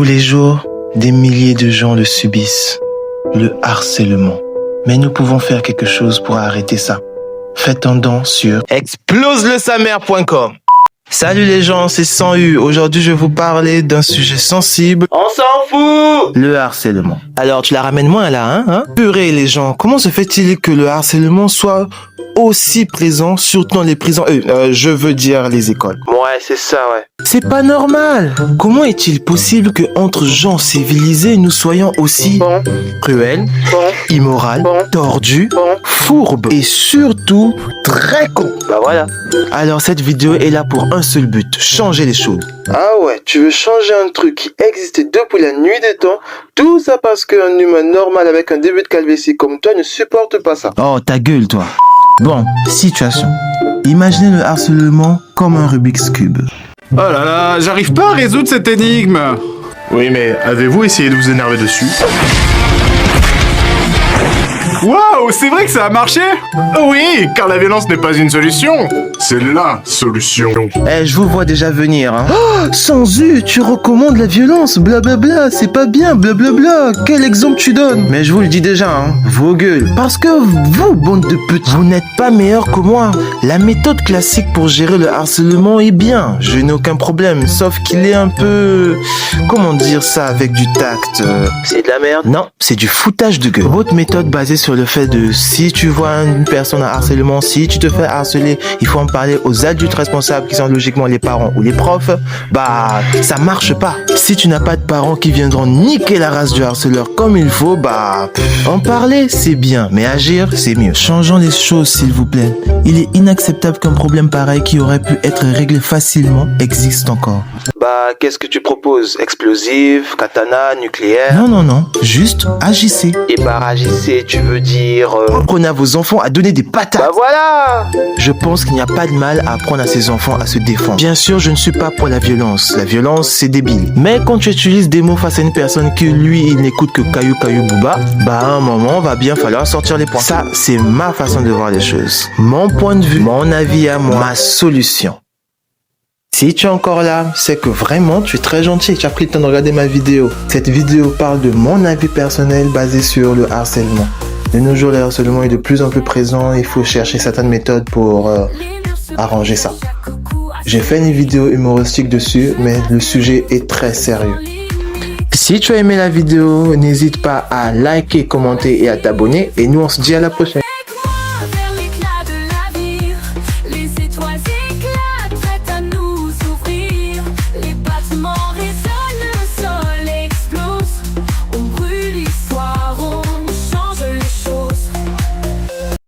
Tous les jours, des milliers de gens le subissent, le harcèlement. Mais nous pouvons faire quelque chose pour arrêter ça. Faites un don sur exploselesamer.com. Salut les gens, c'est 100U. Aujourd'hui, je vais vous parler d'un sujet sensible. On s'en fout! Le harcèlement. Alors, tu la ramènes moins là, hein? Purée les gens, comment se fait-il que le harcèlement soit aussi présent, surtout dans les prisons, je veux dire les écoles. Ouais, c'est ça, ouais. C'est pas normal. Comment est-il possible que entre gens civilisés, nous soyons aussi cruels, immoraux, tordus, fourbes et surtout très cons? Bah voilà. Alors cette vidéo est là pour un seul but, changer les choses. Ah ouais, tu veux changer un truc qui existait depuis la nuit des temps, tout ça parce qu'un humain normal avec un début de calvitie comme toi ne supporte pas ça. Oh, ta gueule toi. Bon, situation. Imaginez le harcèlement comme un Rubik's Cube. Oh là là, j'arrive pas à résoudre cette énigme. Oui, mais avez-vous essayé de vous énerver dessus? Waouh, c'est vrai que ça a marché. Oui, car la violence n'est pas une solution. C'est la solution. Eh, je vous vois déjà venir, hein. Oh, sans U, tu recommandes la violence, blablabla, c'est pas bien, blablabla. Quel exemple tu donnes? Mais je vous le dis déjà, hein, vos gueules. Parce que vous, bande de petits, vous n'êtes pas meilleurs que moi. La méthode classique pour gérer le harcèlement est bien. Je n'ai aucun problème, sauf qu'il est un peu... Comment dire ça avec du tact? C'est de la merde? Non, c'est du foutage de gueule. Votre méthode basée sur le fait de si tu vois une personne en harcèlement, si tu te fais harceler, il faut en parler aux adultes responsables qui sont logiquement les parents ou les profs, bah ça marche pas. Si tu n'as pas de parents qui viendront niquer la race du harceleur comme il faut, bah en parler c'est bien, mais agir c'est mieux. Changeons les choses s'il vous plaît. Il est inacceptable qu'un problème pareil qui aurait pu être réglé facilement existe encore. Bah qu'est-ce que tu proposes? Explosif, katana, nucléaire? Non, juste agissez. Et par agissez tu veux dire... Apprenez à vos enfants à donner des patates. Bah voilà. Je pense qu'il n'y a pas de mal à apprendre à ses enfants à se défendre. Bien sûr, je ne suis pas pour la violence. La violence, c'est débile. Mais quand tu utilises des mots face à une personne qui, lui, il n'écoute que caillou, bouba, bah à un moment, va bien falloir sortir les points. Ça, c'est ma façon de voir les choses. Mon point de vue, mon avis à moi, ma solution. Si tu es encore là, c'est que vraiment tu es très gentil et tu as pris le temps de regarder ma vidéo. Cette vidéo parle de mon avis personnel basé sur le harcèlement. De nos jours, le harcèlement est de plus en plus présent. Il faut chercher certaines méthodes pour arranger ça. J'ai fait une vidéo humoristique dessus, mais le sujet est très sérieux. Si tu as aimé la vidéo, n'hésite pas à liker, commenter et à t'abonner. Et nous, on se dit à la prochaine.